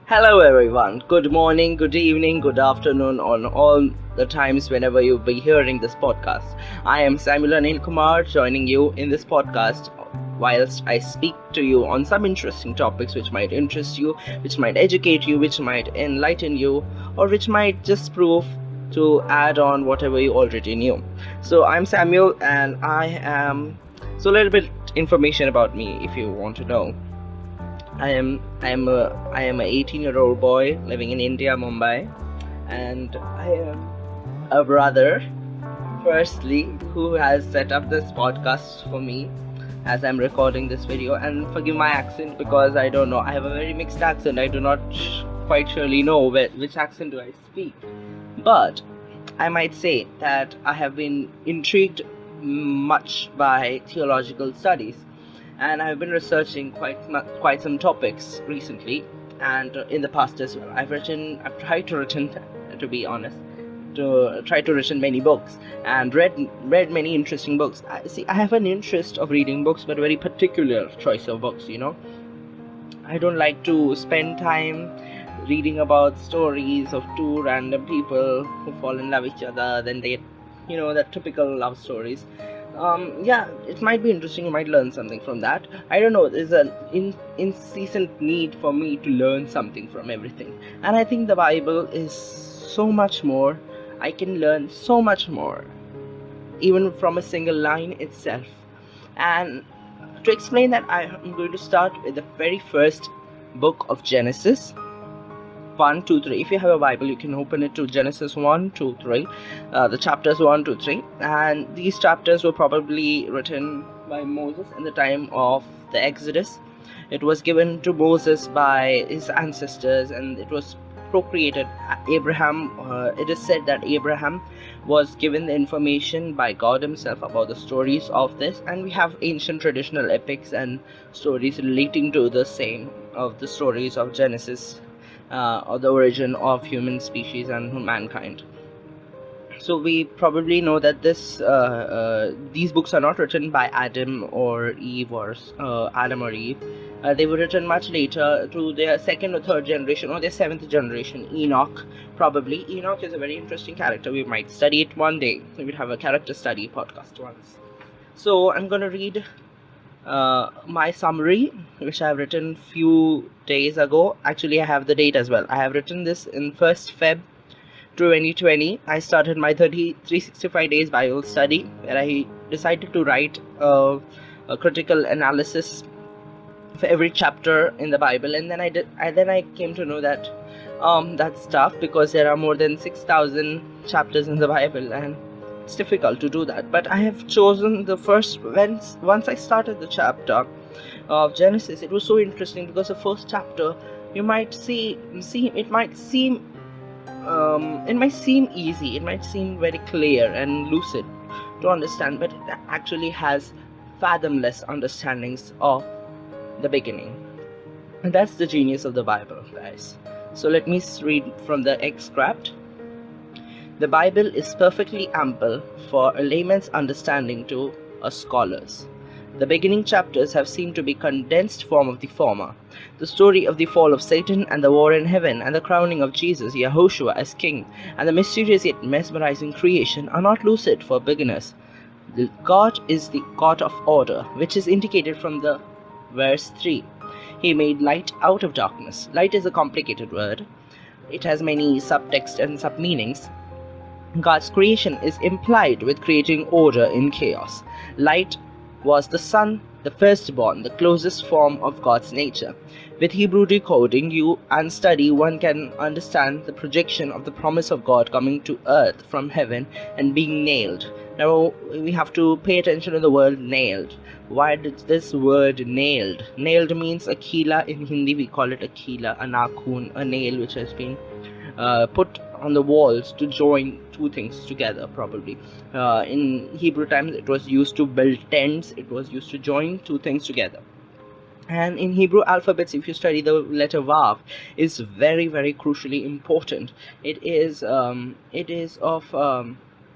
Hello everyone. Good morning, good evening, good afternoon on all the times whenever you'll be hearing this podcast. I am Samuel ANIL Kumar joining you in this podcast whilst I speak to you on some interesting topics which might interest you, which might educate you, which might enlighten you, or which might just prove to add on whatever you already knew. So I'm Samuel and I am a little bit information about me if you want to know. I am a 18-year-old boy living in India, Mumbai, and I am a brother, firstly, who has set up this podcast for me as I'm recording this video. And forgive my accent because I don't know. I have a very mixed accent. I do not quite surely know which accent do I speak. But I might say that I have been intrigued much by theological studies. And I've been researching quite some topics recently, and in the past as well. I've tried to written, to be honest, written many books and read many interesting books. I have an interest of reading books, but a very particular choice of books. I don't like to spend time reading about stories of two random people who fall in love with each other, then they, that typical love stories. It might be interesting. You might learn something from that. I don't know. There's an incessant need for me to learn something from everything, and I think the Bible is so much more. I can learn so much more, even from a single line itself. And to explain that, I am going to start with the very first book of Genesis. 1, 2, 3. If you have a Bible, you can open it to Genesis 1, 2, 3. The chapters 1, 2, 3. And these chapters were probably written by Moses in the time of the Exodus. It was given to Moses by his ancestors, and it was procreated. Abraham, it is said that Abraham was given the information by God himself about the stories of this, and we have ancient traditional epics and stories relating to the same of the stories of Genesis. Or the origin of human species and mankind. So we probably know that these books are not written by Adam or Eve. They were written much later to their second or third generation or their seventh generation. Enoch, probably. Enoch is a very interesting character. We might study it one day. We would have a character study podcast once. So I'm going to read my summary, which I have written few days ago. Actually, I have the date as well. I have written this in 1st Feb 2020. I started my 365 days Bible study, where I decided to write a critical analysis for every chapter in the Bible, and then I came to know that that's tough because there are more than 6,000 chapters in the Bible, and it's difficult to do that. But I have chosen the first. Once I started the chapter of Genesis, it was so interesting because the first chapter, you might it might seem easy, it might seem very clear and lucid to understand, but it actually has fathomless understandings of the beginning, and that's the genius of the Bible, guys. So let me read from the extract. The Bible is perfectly ample for a layman's understanding to a scholar's. The beginning chapters have seemed to be condensed form of the former. The story of the fall of Satan and the war in heaven and the crowning of Jesus, Yahushua, as king, and the mysterious yet mesmerizing creation are not lucid for beginners. God is the God of order, which is indicated from the verse 3. He made light out of darkness. Light is a complicated word. It has many subtext and sub-meanings. God's creation is implied with creating order in chaos. Light was the sun, the firstborn, the closest form of God's nature. With Hebrew decoding and study, one can understand the projection of the promise of God coming to earth from heaven and being nailed. Now we have to pay attention to the word nailed. Why did this word nailed? Nailed means a kila. In Hindi we call it a kila, a nakhun, a nail which has been put on the walls to join two things together, probably. In Hebrew times it was used to build tents, it was used to join two things together. And in Hebrew alphabets, if you study, the letter Vav is very, very crucially important. It is of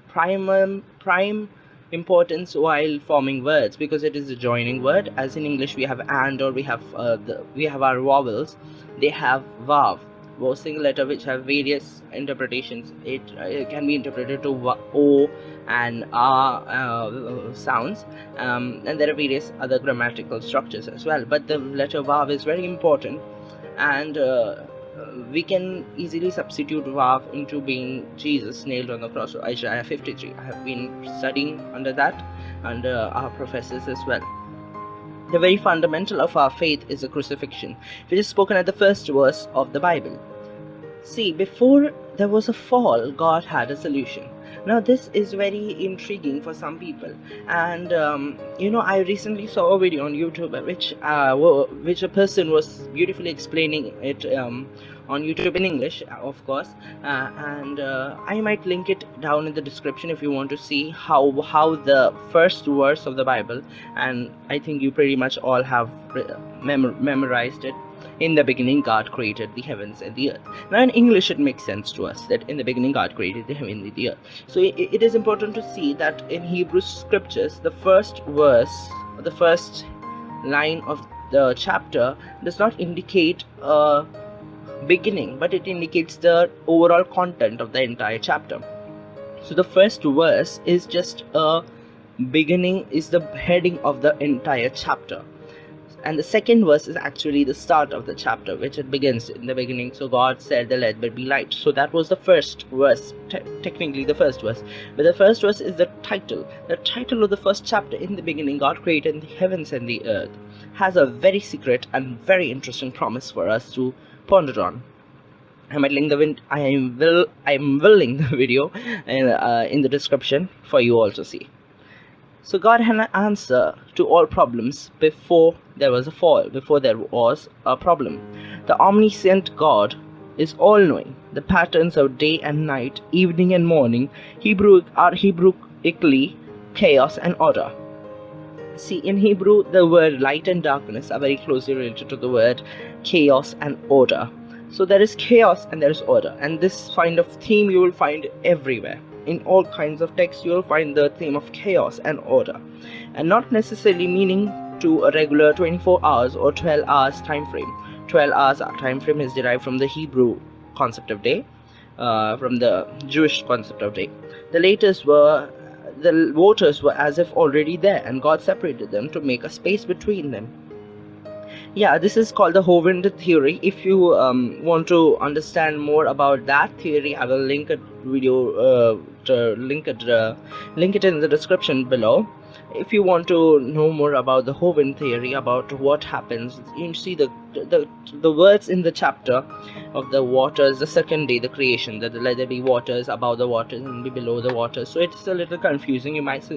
prime importance while forming words, because it is a joining word. As in English we have and, or we have our vowels. They have vav, single letter, which have various interpretations. It can be interpreted to o and sounds, and there are various other grammatical structures as well, but the letter vav is very important, and we can easily substitute vav into being Jesus nailed on the cross. So Isaiah 53, I have been studying under that, under our professors as well. The very fundamental of our faith is the crucifixion, which is spoken at the first verse of the Bible. See, before there was a fall, God had a solution. Now this is very intriguing for some people, and I recently saw a video on YouTube which a person was beautifully explaining it on YouTube in English, of course, and I might link it down in the description if you want to see how the first verse of the Bible, and I think you pretty much all have memorized it. In the beginning God created the heavens and the earth. Now in English it makes sense to us that in the beginning God created the heaven and the earth. So it is important to see that in Hebrew scriptures, the first verse, the first line of the chapter does not indicate a beginning, but it indicates the overall content of the entire chapter. So the first verse is just a beginning, is the heading of the entire chapter. And the second verse is actually the start of the chapter, which it begins in the beginning. So God said, "Let there be light." So that was the first verse, technically the first verse. But the first verse is the title. The title of the first chapter, "In the beginning God created the heavens and the earth," has a very secret and very interesting promise for us to ponder on. I might link I will link the video in the description for you all to see. So God had an answer to all problems before there was a fall, before there was a problem. The omniscient God is all-knowing. The patterns of day and night, evening and morning, Hebraically chaos and order. See, in Hebrew, the word light and darkness are very closely related to the word chaos and order. So there is chaos and there is order, and this kind of theme you will find everywhere. In all kinds of texts you will find the theme of chaos and order, and not necessarily meaning to a regular 24 hours or 12 hours time frame. 12 hours time frame is derived from the Hebrew concept of day, from the Jewish concept of day. The waters were as if already there, and God separated them to make a space between them. Yeah, this is called the Hovind theory. If you want to understand more about that theory, I will link a video link it in the description below. If you want to know more about the Hovind theory, about what happens, you see the words in the chapter of the waters, the second day, the creation, that let there be waters above the waters and be below the waters. So it's a little confusing.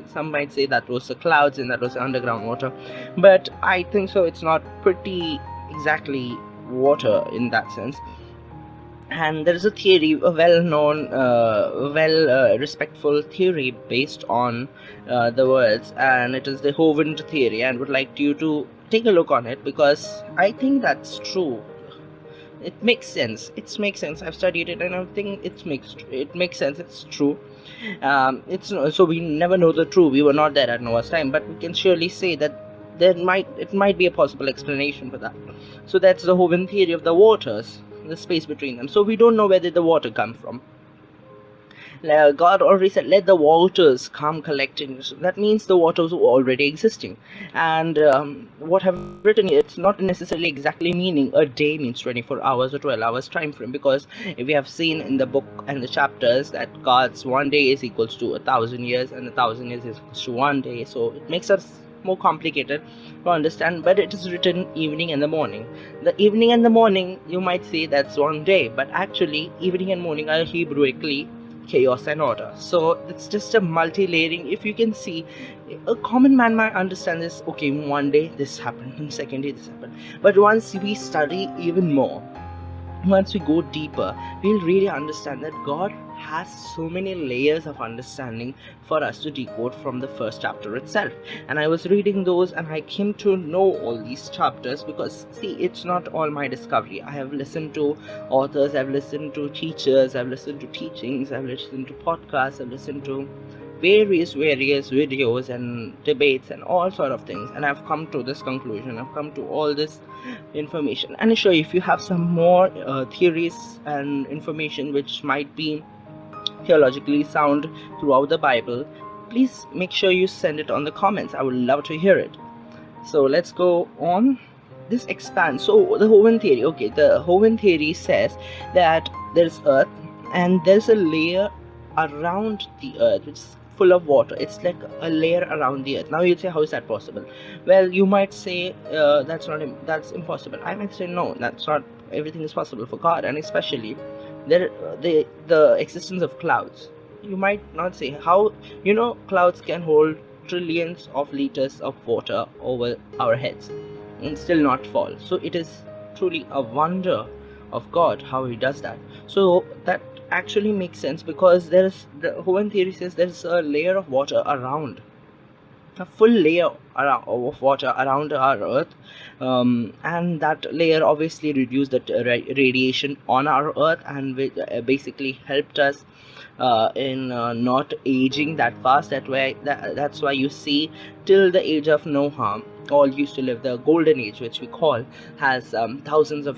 Some might say that was the clouds and that was the underground water, but I think so it's not pretty exactly water in that sense. And there is a theory, a well-known, respectful theory based on the words, and it is the Hovind theory, and would like you to take a look on it, because I think that's true. It makes sense. I've studied it, and I think it makes sense. It's true. So we never know the truth. We were not there at Noah's time, but we can surely say that it might be a possible explanation for that. So that's the Hovind theory of the waters, the space between them. So we don't know where did the water come from. God already said, "Let the waters come collecting." So that means the waters were already existing. And what I've written here, it's not necessarily exactly meaning a day means 24 hours or 12 hours time frame, because we have seen in the book and the chapters that God's one day is equals to 1,000 years, and 1,000 years is equals to one day. So it makes us more complicated to understand, but it is written evening and the morning. The evening and the morning, you might say that's one day, but actually evening and morning are Hebraically chaos and order. So it's just a multi-layering. If you can see, a common man might understand this, okay, one day this happened, and second day this happened, but once we study even more, once we go deeper, we'll really understand that God has so many layers of understanding for us to decode from the first chapter itself. And I was reading those, and I came to know all these chapters because, see, it's not all my discovery. I have listened to authors, I've listened to teachers, I've listened to teachings, I've listened to podcasts, I've listened to various videos and debates and all sort of things, and I've come to this conclusion. I've come to all this information. And sure, if you have some more theories and information which might be theologically sound throughout the Bible, please make sure you send it on the comments. I would love to hear it. So let's go on. This expands. So the Hoven theory. Okay, the Hoven theory says that there's earth and there's a layer around the earth which is full of water. It's like a layer around the earth. Now you'd say, how is that possible? Well, you might say that's impossible. I might say no, that's not. Everything is possible for God, and especially the existence of clouds. You might not say how, clouds can hold trillions of liters of water over our heads and still not fall. So it is truly a wonder of God how he does that. So that actually makes sense, because the Hoven theory says there's a layer of water around, a full layer of water around our earth, and that layer obviously reduced the radiation on our earth, and basically helped us in not aging that fast. That's why you see till the age of Noah, all used to live. The golden age, which we call, has thousands of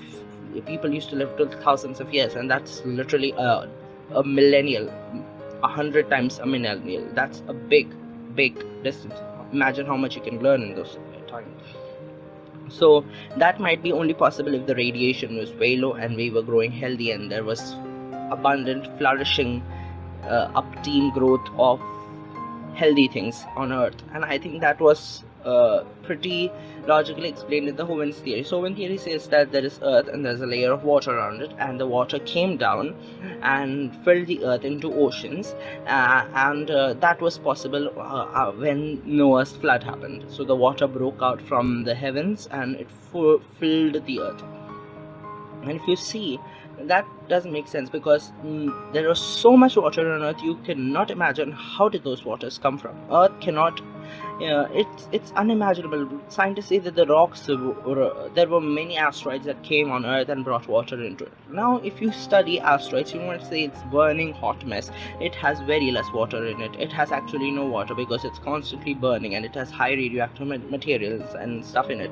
people used to live till thousands of years, and that's literally a millennial, 100 times a millennial. That's a big distance. Imagine how much you can learn in those times. So that might be only possible if the radiation was way low and we were growing healthy and there was abundant, flourishing, upteam growth of healthy things on earth. And I think that was pretty logically explained in the Hoven theory. So Hoven theory says that there is earth and there's a layer of water around it, and the water came down and filled the earth into oceans, and that was possible when Noah's flood happened. So the water broke out from the heavens and it filled the earth. And if you see, that doesn't make sense, because there was so much water on earth, you cannot imagine how did those waters come from. Earth cannot, it's unimaginable. Scientists say that the rocks, there were many asteroids that came on earth and brought water into it. Now if you study asteroids, you might say it's burning hot mess. It has very less water in it. It has actually no water because it's constantly burning, and it has high radioactive materials and stuff in it.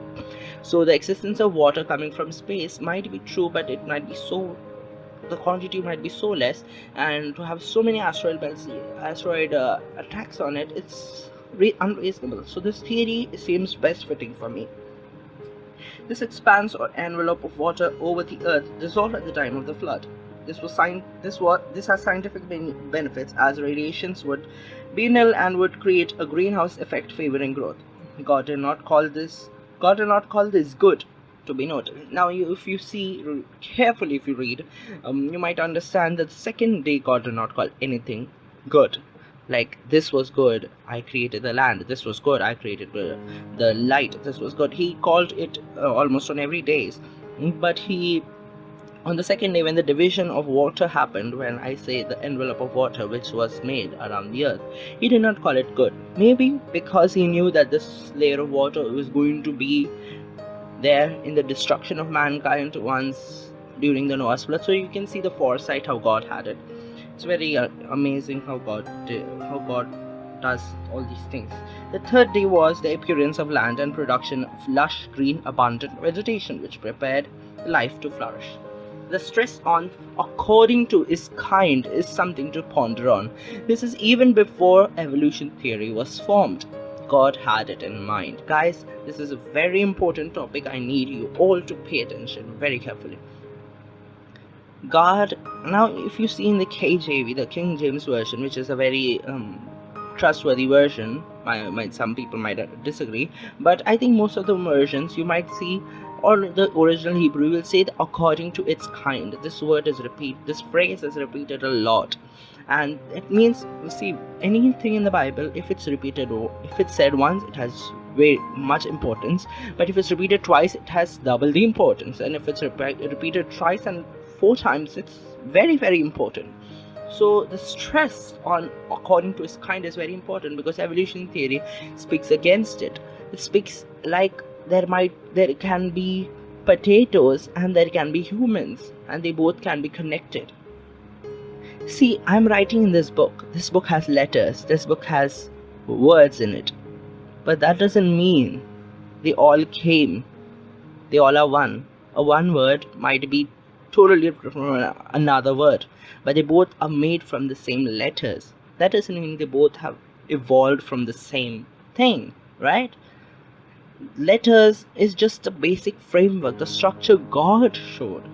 So the existence of water coming from space might be true, but it might be the quantity might be so less, and to have so many asteroid attacks on it, it's unreasonable. So this theory seems best fitting for me. This expanse or envelope of water over the earth dissolved at the time of the flood. This has scientific benefits, as radiations would be nil and would create a greenhouse effect favoring growth. God did not call this good, to be noted. Now if you see carefully, if you read, you might understand that the second day God did not call anything good. Like, this was good, I created the land. This was good, I created the light. This was good. He called it almost on every day. But on the second day, when the division of water happened, when I say the envelope of water which was made around the earth, he did not call it good. Maybe because he knew that this layer of water was going to be there in the destruction of mankind once during the Noah's flood. So you can see the foresight how God had it. It's very amazing how God does all these things. The third day was the appearance of land and production of lush, green, abundant vegetation, which prepared life to flourish. The stress on according to his kind is something to ponder on. This is even before evolution theory was formed. God had it in mind. Guys, this is a very important topic. I need you all to pay attention very carefully. God, now if you see in the KJV, the King James Version, which is a very trustworthy version, some people might disagree, but I think most of the versions you might see, or the original Hebrew will say that according to its kind. This phrase is repeated a lot, and it means, you see, anything in the Bible, if it's repeated, or if it's said once, it has very much importance, but if it's repeated twice, it has double the importance, and if it's repeated twice and 4 times, it's very, very important. So the stress on according to his kind is very important, because evolution theory speaks against it. It speaks like there can be potatoes and there can be humans, and they both can be connected. See, I'm writing in this book. This book has letters. This book has words in it. But that doesn't mean they all came. They all are one. A one word might be totally different from another word, but they both are made from the same letters. That doesn't mean they both have evolved from the same thing, right? Letters is just a basic framework, the structure God showed.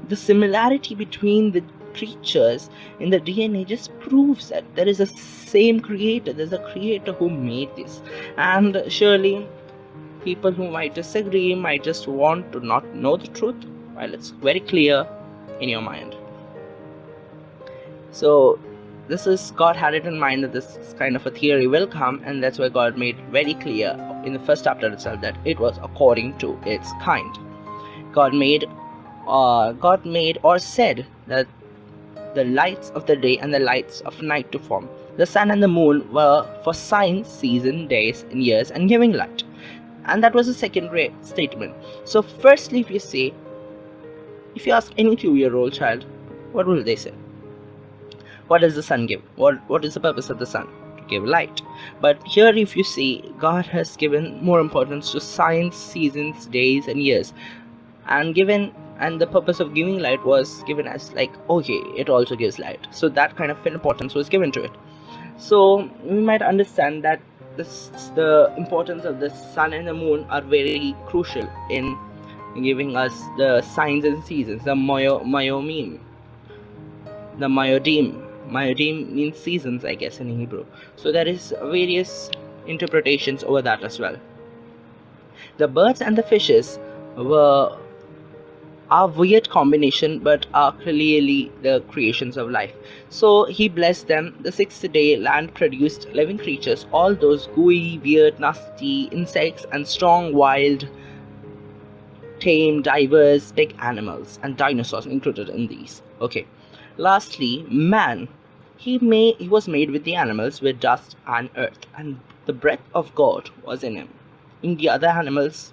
The similarity between the creatures in the DNA just proves that there is a same creator. There's a creator who made this. And surely people who might disagree might just want to not know the truth, while it's very clear in your mind. So this is, God had it in mind that this kind of a theory will come, and that's why God made very clear in the first chapter itself that it was according to its kind. God made or said that the lights of the day and the lights of night to form. The sun and the moon were for signs, season, days, and years, and giving light. And that was a second statement. So firstly, if you ask any 2-year-old child, what will they say? What does the sun give? What is the purpose of the sun? To give light. But here, if you see, God has given more importance to signs, seasons, days, and years. And the purpose of giving light was given as like, okay, it also gives light. So that kind of importance was given to it. So we might understand that the importance of the sun and the moon are very crucial in giving us the signs and seasons. The Moyodim. Moyodim means seasons, I guess, in Hebrew. So there is various interpretations over that as well. The birds and the fishes are weird combination, but are clearly the creations of life. So he blessed them. The sixth day, land produced living creatures, all those gooey, weird, nasty insects, and strong, wild, tame, diverse, big animals, and dinosaurs included in these. Okay. Lastly, man. He was made with the animals, with dust and earth, and the breath of God was in him. In the other animals,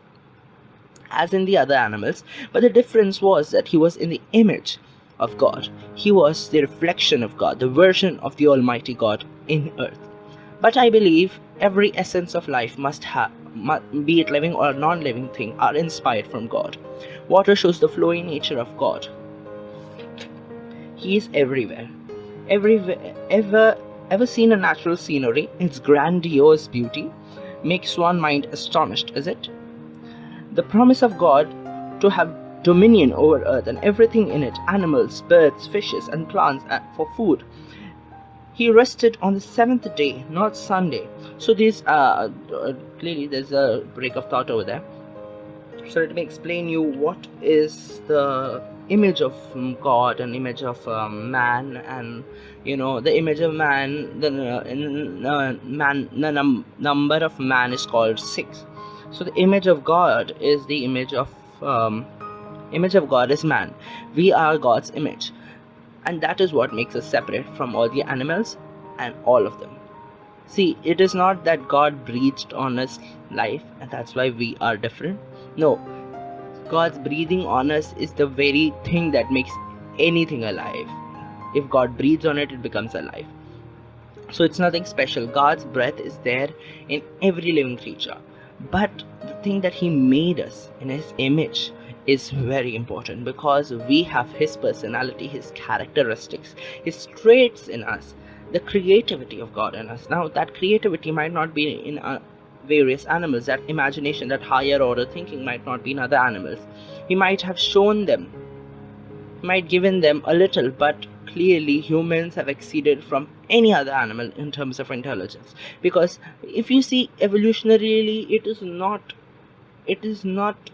but the difference was that he was in the image of God. He was the reflection of God, the version of the Almighty God in earth. But I believe every essence of life must be it living or non-living thing, are inspired from God. Water shows the flowing nature of God. He is everywhere. Ever seen a natural scenery? Its grandiose beauty makes one mind astonished, is it? The promise of God to have dominion over earth and everything in it, animals, birds, fishes, and plants for food. He rested on the seventh day, not Sunday. So these clearly there's a break of thought over there. So let me explain you what is the image of God and image of man, and the image of man. The number of man is called 6. So the image of God is the image of God is man. We are God's image, and that is what makes us separate from all the animals and all of them. See, it is not that God breathed on us life and that's why we are different. No, God's breathing on us is the very thing that makes anything alive. If God breathes on it, it becomes alive. So it's nothing special. God's breath is there in every living creature. But the thing that He made us in His image is very important, because we have His personality, His characteristics, His traits in us, the creativity of God in us. Now that creativity might not be in various animals. That imagination, that higher order thinking might not be in other animals. He might have shown them, might given them a little, but clearly humans have exceeded from any other animal in terms of intelligence. Because if you see evolutionarily, it is not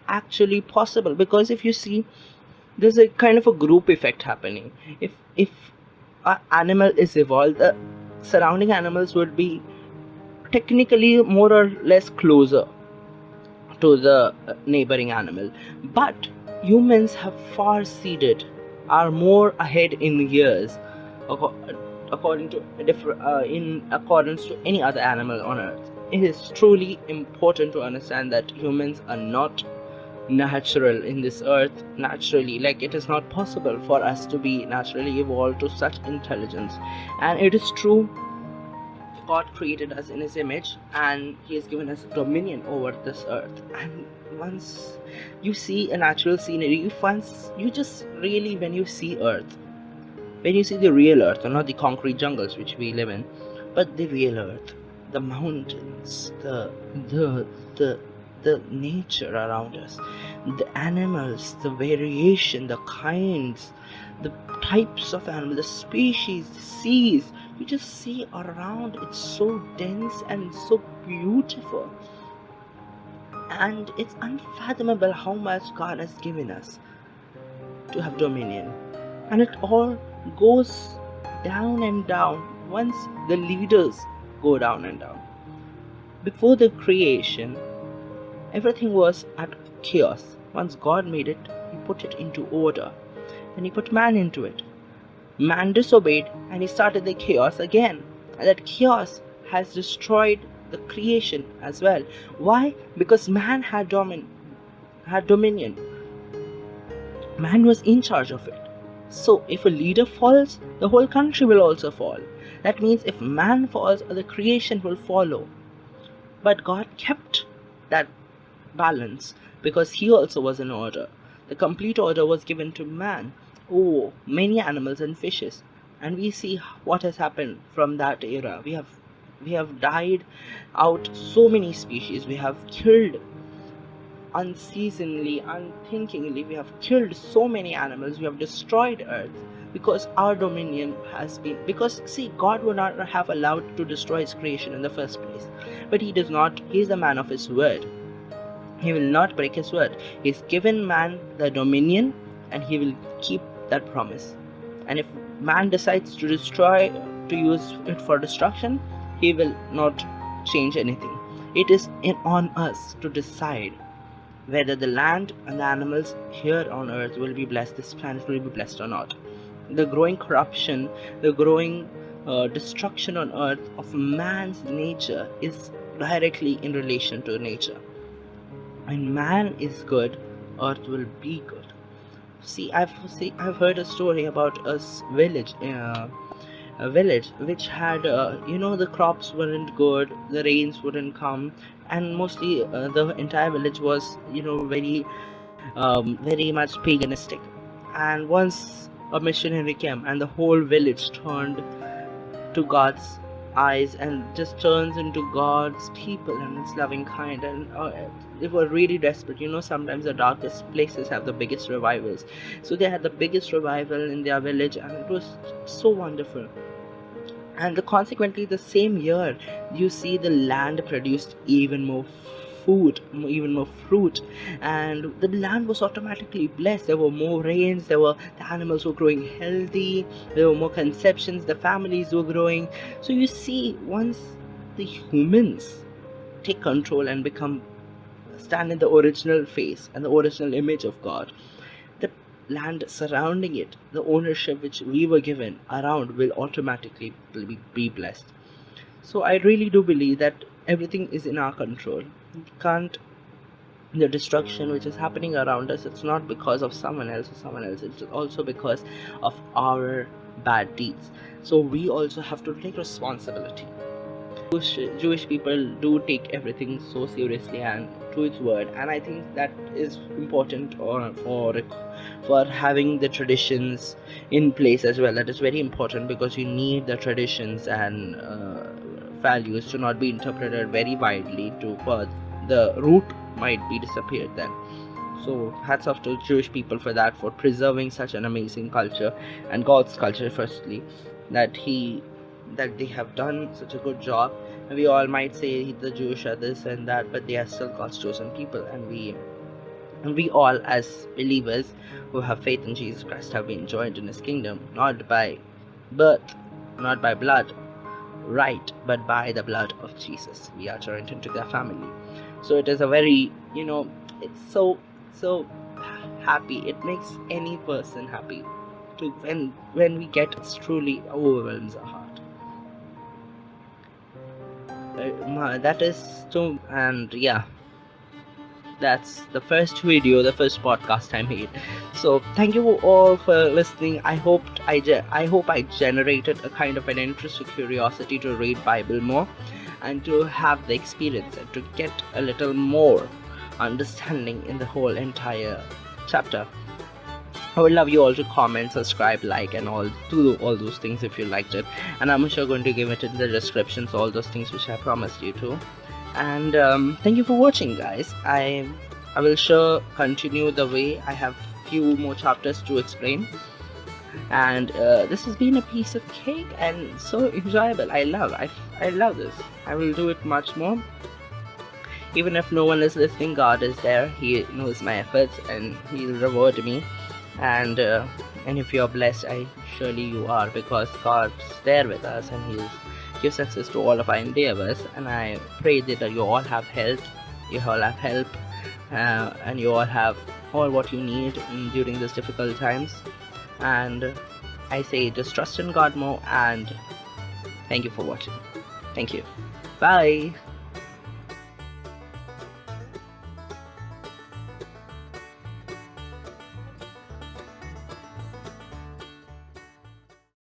actually possible. Because if you see, there's a kind of a group effect happening. If an animal is evolved, the surrounding animals would be technically more or less closer to the neighboring animal. But humans have far seeded, are more ahead in years according to in accordance to any other animal on earth. It is truly important to understand that humans are not natural in this earth naturally. Like, it is not possible for us to be naturally evolved to such intelligence. And it is true, God created us in his image, and he has given us dominion over this earth. And once you see a natural scenery, you just really, when you see earth, when you see the real earth, and not the concrete jungles which we live in, but the real earth, the mountains, the nature around us, the animals, the variation, the kinds, the types of animals, the species, the seas, you just see around. It's so dense and so beautiful, and it's unfathomable how much God has given us to have dominion. And it all goes down and down once the leaders go down and down. Before the creation, everything was at chaos. Once God made it, he put it into order, and he put man into it. Man disobeyed, and he started the chaos again, and that chaos has destroyed the creation as well. Why? Because man had dominion. Man was in charge of it. So if a leader falls, the whole country will also fall. That means if man falls, the creation will follow. But God kept that balance, because he also was in order. The complete order was given to man. Oh, many animals and fishes, and we see what has happened from that era. We have died out so many species. We have killed unceasingly, unthinkingly. We have killed so many animals. We have destroyed earth because our dominion has been. Because see, God would not have allowed to destroy his creation in the first place, but he does not. He is the man of his word. He will not break his word. He's given man the dominion, and he will keep that promise. And if man decides to destroy, to use it for destruction, he will not change anything. It is on us to decide whether the land and the animals here on earth will be blessed, this planet will be blessed or not. The growing corruption, the growing destruction on earth of man's nature is directly in relation to nature. When man is good, earth will be good. See, I've heard a story about a village which had the crops weren't good, the rains wouldn't come, and mostly the entire village was very much paganistic. And once a missionary came, and the whole village turned to God's eyes and just turns into God's people and its loving kind, and they were really desperate. Sometimes the darkest places have the biggest revivals. So they had the biggest revival in their village, and it was so wonderful. And consequently, the same year, you see the land produced even more food, even more fruit, and the land was automatically blessed. There were more rains, the animals were growing healthy, there were more conceptions, the families were growing. So you see, once the humans take control and stand in the original face and the original image of God, the land surrounding it, the ownership which we were given around, will automatically be blessed. So I really do believe that everything is in our control. The destruction which is happening around us, it's not because of someone else, it's also because of our bad deeds. So we also have to take responsibility. Jewish people do take everything so seriously and to its word, and I think that is important for having the traditions in place as well. That is very important, because you need the traditions and values to not be interpreted very widely for the root might be disappeared then. So hats off to Jewish people for that, for preserving such an amazing culture, and God's culture firstly, that they have done such a good job. And we all might say the Jewish are this and that, but they are still God's chosen people, and we all as believers who have faith in Jesus Christ have been joined in his kingdom, not by birth, not by blood, right, but by the blood of Jesus. We are joined into their family. So it is a very, it's so happy. It makes any person happy to when we get it, truly overwhelms our heart. That is true. And yeah, That's the first video, the first podcast I made. So thank you all for listening. I hope I generated a kind of an interest or curiosity to read Bible more, and to have the experience and to get a little more understanding in the whole entire chapter. I would love you all to comment, subscribe, like, and do all those things if you liked it. And I'm sure going to give it in the descriptions, all those things which I promised you to. And thank you for watching, guys. I will sure continue the way. I have few more chapters to explain. And this has been a piece of cake and so enjoyable. I love this. I will do it much more. Even if no one is listening, God is there. He knows my efforts and He'll reward me. And if you're blessed, surely you are, because God's there with us and He'll give success to all of our endeavors. And I pray that you all have health, you all have help, and you all have all what you need during these difficult times. And I say just trust in God more, and thank you for watching. Thank you. Bye.